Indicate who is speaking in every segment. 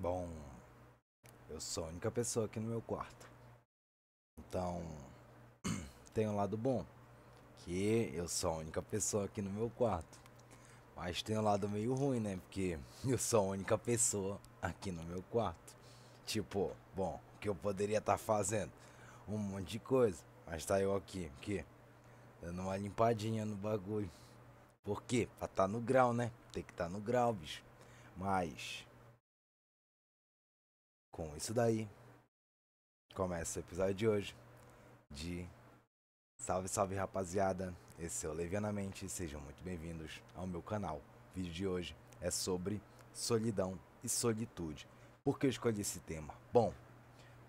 Speaker 1: Bom, eu sou a única pessoa aqui no meu quarto. Então, tem um lado bom, que eu sou a única pessoa aqui no meu quarto. Mas tem um lado meio ruim, né? Porque eu sou a única pessoa aqui no meu quarto. Tipo, bom, o que eu poderia estar fazendo? Um monte de coisa. Mas tá eu aqui, o quê? Dando uma limpadinha no bagulho. Por quê? Pra tá no grau, né? Tem que tá no grau, bicho. Mas, com isso daí, começa o episódio de hoje de Salve, salve rapaziada, esse é o Levianamente, sejam muito bem-vindos ao meu canal. O vídeo de hoje é sobre solidão e solitude. Por que eu escolhi esse tema? Bom,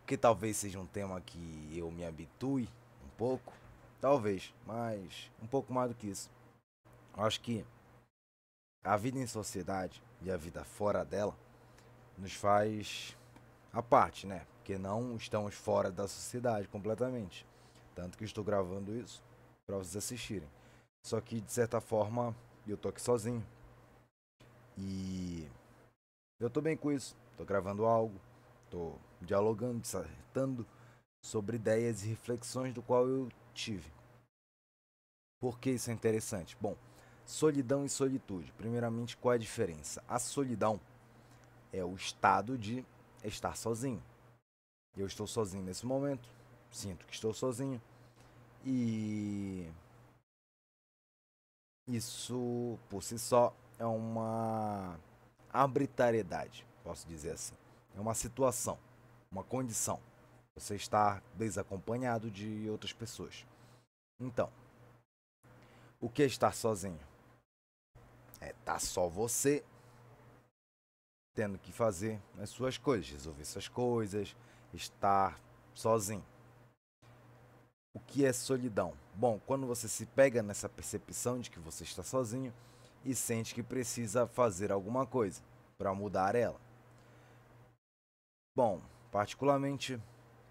Speaker 1: que talvez seja um tema que eu me habitue um pouco, talvez, mas um pouco mais do que isso. Eu acho que a vida em sociedade e a vida fora dela nos faz a parte, né? Porque não estamos fora da sociedade completamente. Tanto que estou gravando isso para vocês assistirem. Só que de certa forma eu tô aqui sozinho. E eu tô bem com isso. Tô gravando algo, tô dialogando, dissertando sobre ideias e reflexões do qual eu tive. Por que isso é interessante? Bom, solidão e solitude. Primeiramente, qual é a diferença? A solidão é o estado de estar sozinho. Eu estou sozinho nesse momento, sinto que estou sozinho e isso por si só é uma arbitrariedade, posso dizer assim. É uma situação, uma condição. Você está desacompanhado de outras pessoas. Então, o que é estar sozinho? É estar só você tendo que fazer as suas coisas, resolver suas coisas, estar sozinho. O que é solidão? Bom, quando você se pega nessa percepção de que você está sozinho e sente que precisa fazer alguma coisa para mudar ela. Bom, particularmente,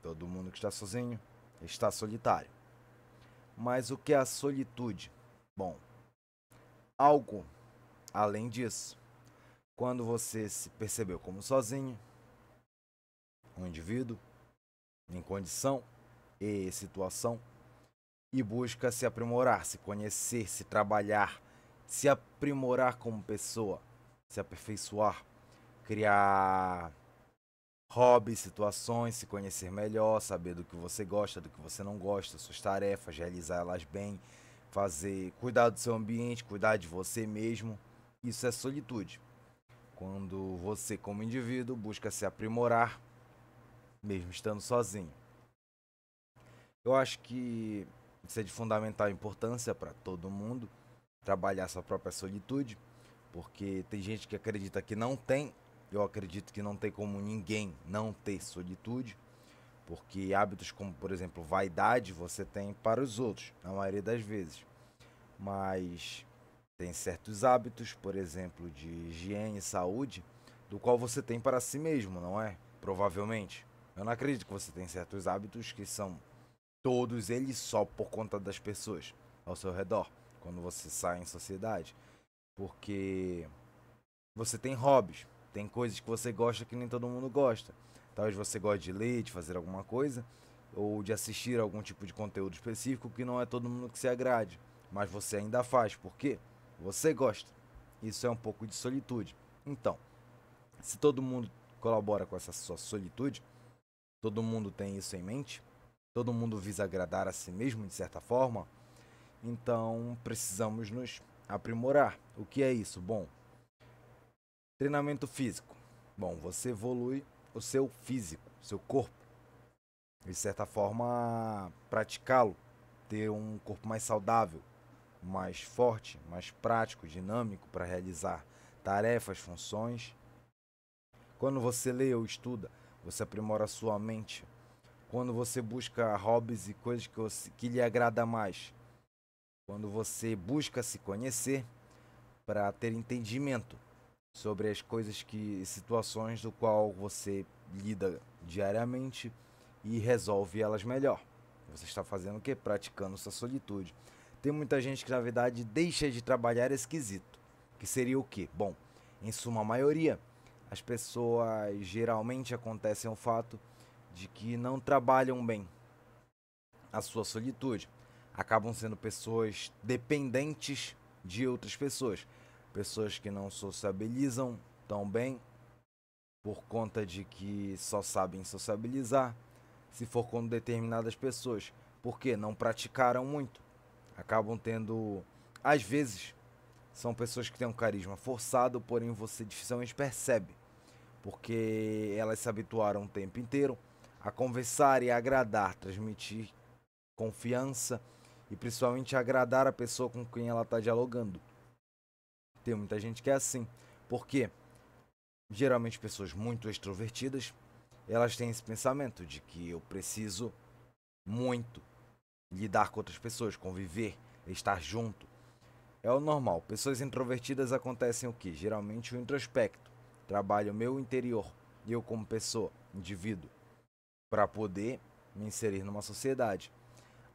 Speaker 1: todo mundo que está sozinho está solitário. Mas o que é a solitude? Bom, algo além disso. Quando você se percebeu como sozinho, um indivíduo em condição e situação e busca se aprimorar, se conhecer, se trabalhar, se aprimorar como pessoa, se aperfeiçoar, criar hobbies, situações, se conhecer melhor, saber do que você gosta, do que você não gosta, suas tarefas, realizar elas bem, fazer, cuidar do seu ambiente, cuidar de você mesmo. Isso é solitude. Quando você, como indivíduo, busca se aprimorar, mesmo estando sozinho. Eu acho que isso é de fundamental importância para todo mundo, trabalhar sua própria solitude, porque tem gente que acredita que não tem, eu acredito que não tem como ninguém não ter solitude, porque hábitos como, por exemplo, vaidade você tem para os outros, na maioria das vezes, mas tem certos hábitos, por exemplo, de higiene e saúde, do qual você tem para si mesmo, não é? Provavelmente. Eu não acredito que você tem certos hábitos que são todos eles só por conta das pessoas ao seu redor, quando você sai em sociedade. Porque você tem hobbies, tem coisas que você gosta que nem todo mundo gosta. Talvez você goste de ler, de fazer alguma coisa, ou de assistir algum tipo de conteúdo específico que não é todo mundo que se agrade. Mas você ainda faz, porque você gosta. Isso é um pouco de solitude. Então, se todo mundo colabora com essa sua solitude, todo mundo tem isso em mente, todo mundo visa agradar a si mesmo de certa forma, então precisamos nos aprimorar. O que é isso? Bom, treinamento físico. Bom, você evolui o seu físico, seu corpo. De certa forma, praticá-lo, ter um corpo mais saudável, mais forte, mais prático, dinâmico para realizar tarefas, funções. Quando você lê ou estuda, você aprimora a sua mente. Quando você busca hobbies e coisas que lhe agrada mais. Quando você busca se conhecer para ter entendimento sobre as coisas que situações do qual você lida diariamente e resolve elas melhor. Você está fazendo o que? Praticando sua solitude. Tem muita gente que na verdade deixa de trabalhar esquisito. Que seria o que? Bom, em suma maioria, as pessoas geralmente acontecem o fato de que não trabalham bem a sua solitude. Acabam sendo pessoas dependentes de outras pessoas. Pessoas que não sociabilizam tão bem por conta de que só sabem sociabilizar se for com determinadas pessoas, porque não praticaram muito. Acabam tendo, às vezes, são pessoas que têm um carisma forçado, porém você dificilmente percebe, porque elas se habituaram o tempo inteiro a conversar e agradar, transmitir confiança e principalmente agradar a pessoa com quem ela está dialogando. Tem muita gente que é assim, porque geralmente pessoas muito extrovertidas, elas têm esse pensamento de que eu preciso muito lidar com outras pessoas, conviver, estar junto. É o normal. Pessoas introvertidas acontecem o que? Geralmente o introspecto. Trabalho o meu interior, eu como pessoa, indivíduo, para poder me inserir numa sociedade.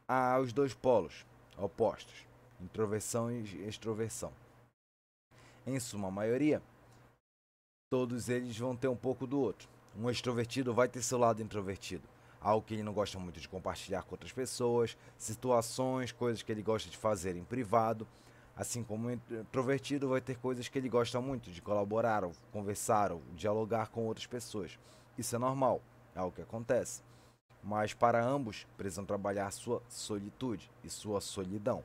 Speaker 1: Há os dois polos opostos, introversão e extroversão. Em suma maioria, todos eles vão ter um pouco do outro. Um extrovertido vai ter seu lado introvertido, algo que ele não gosta muito de compartilhar com outras pessoas, situações, coisas que ele gosta de fazer em privado. Assim como o introvertido vai ter coisas que ele gosta muito de colaborar, ou conversar, ou dialogar com outras pessoas. Isso é normal, é algo que acontece. Mas para ambos, precisam trabalhar sua solitude e sua solidão.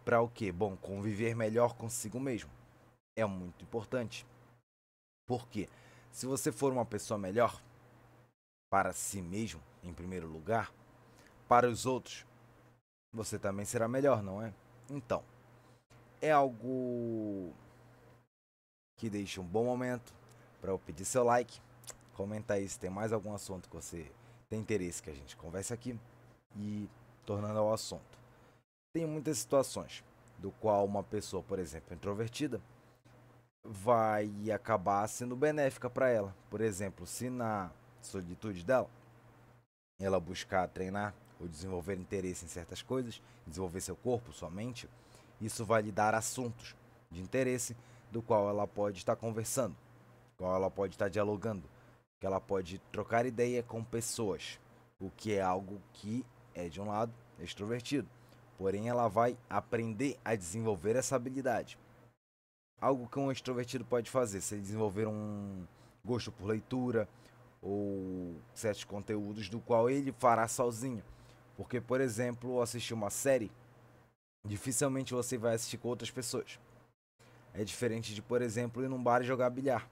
Speaker 1: Para o quê? Bom, conviver melhor consigo mesmo. É muito importante. Porque se você for uma pessoa melhor para si mesmo, em primeiro lugar, para os outros, você também será melhor, não é? Então, é algo que deixa um bom momento para eu pedir seu like. Comenta aí se tem mais algum assunto que você tem interesse que a gente converse aqui. E tornando ao assunto, tem muitas situações do qual uma pessoa, por exemplo, introvertida, vai acabar sendo benéfica para ela. Por exemplo, se na solitude dela, ela buscar treinar ou desenvolver interesse em certas coisas, desenvolver seu corpo, sua mente, isso vai lhe dar assuntos de interesse do qual ela pode estar conversando, do qual ela pode estar dialogando, que ela pode trocar ideia com pessoas, o que é algo que é de um lado extrovertido. Porém, ela vai aprender a desenvolver essa habilidade. Algo que um extrovertido pode fazer, se ele desenvolver um gosto por leitura ou certos conteúdos do qual ele fará sozinho. Porque, por exemplo, assistir uma série, dificilmente você vai assistir com outras pessoas. É diferente de, por exemplo, ir num bar e jogar bilhar.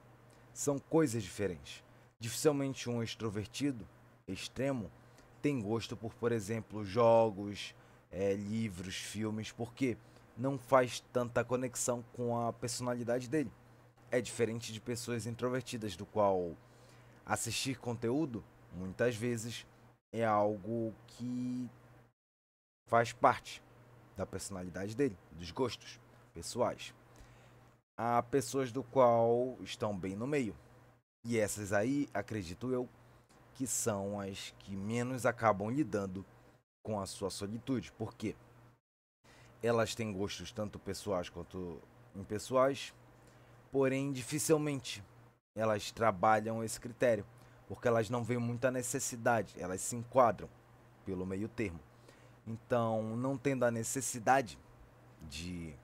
Speaker 1: São coisas diferentes. Dificilmente um extrovertido extremo tem gosto por exemplo, jogos, livros, filmes, porque não faz tanta conexão com a personalidade dele. É diferente de pessoas introvertidas, do qual assistir conteúdo, muitas vezes, é algo que faz parte da personalidade dele, dos gostos pessoais. Há pessoas do qual estão bem no meio. E essas aí, acredito eu, que são as que menos acabam lidando com a sua solitude. Porque elas têm gostos tanto pessoais quanto impessoais, porém dificilmente elas trabalham esse critério, porque elas não veem muita necessidade, elas se enquadram pelo meio termo. Então, não tendo a necessidade de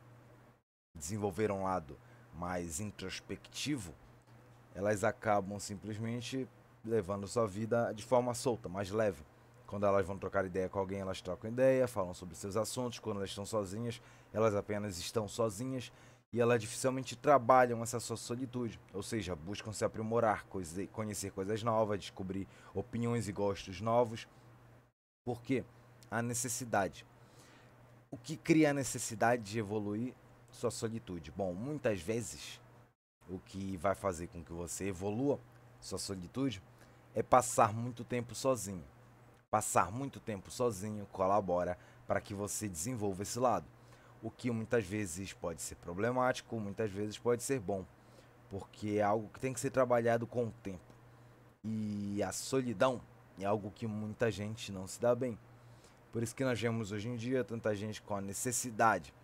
Speaker 1: desenvolver um lado mais introspectivo, elas acabam simplesmente levando sua vida de forma solta, mais leve. Quando elas vão trocar ideia com alguém, elas trocam ideia, falam sobre seus assuntos. Quando elas estão sozinhas, elas apenas estão sozinhas e elas dificilmente trabalham essa sua solitude, ou seja, buscam se aprimorar, conhecer coisas novas, descobrir opiniões e gostos novos. Por quê? A necessidade. O que cria a necessidade de evoluir sua solitude? Bom, muitas vezes o que vai fazer com que você evolua sua solitude é passar muito tempo sozinho. Passar muito tempo sozinho colabora para que você desenvolva esse lado. O que muitas vezes pode ser problemático, muitas vezes pode ser bom, porque é algo que tem que ser trabalhado com o tempo. E a solidão é algo que muita gente não se dá bem. Por isso que nós vemos hoje em dia tanta gente com a necessidade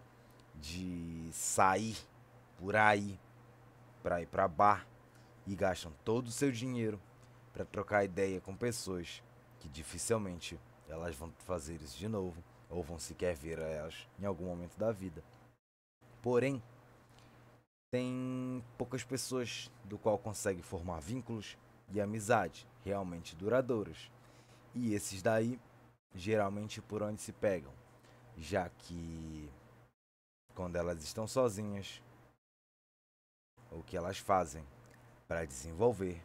Speaker 1: de sair por aí, para ir para bar, e gastam todo o seu dinheiro para trocar ideia com pessoas que dificilmente elas vão fazer isso de novo ou vão sequer ver elas em algum momento da vida. Porém, tem poucas pessoas do qual conseguem formar vínculos e amizade realmente duradouros. E esses daí geralmente por onde se pegam, já que quando elas estão sozinhas, o que elas fazem para desenvolver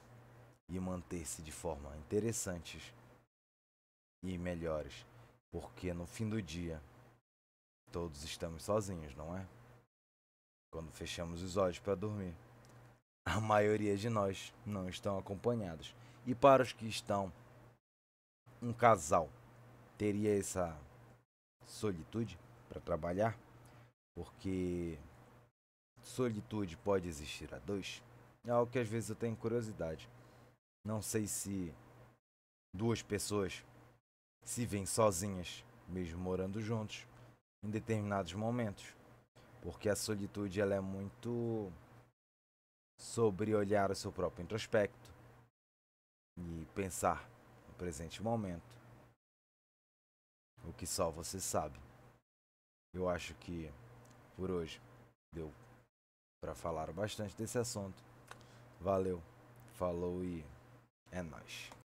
Speaker 1: e manter-se de forma interessantes e melhores, porque no fim do dia todos estamos sozinhos, não é? Quando fechamos os olhos para dormir, a maioria de nós não estão acompanhados. E para os que estão, um casal teria essa solitude para trabalhar, porque solitude pode existir a dois. É algo que às vezes eu tenho curiosidade. Não sei se duas pessoas se veem sozinhas, mesmo morando juntos, em determinados momentos, porque a solitude ela é muito sobre olhar o seu próprio introspecto e pensar no presente momento, o que só você sabe. Eu acho que por hoje deu para falar bastante desse assunto. Valeu, falou e é nóis.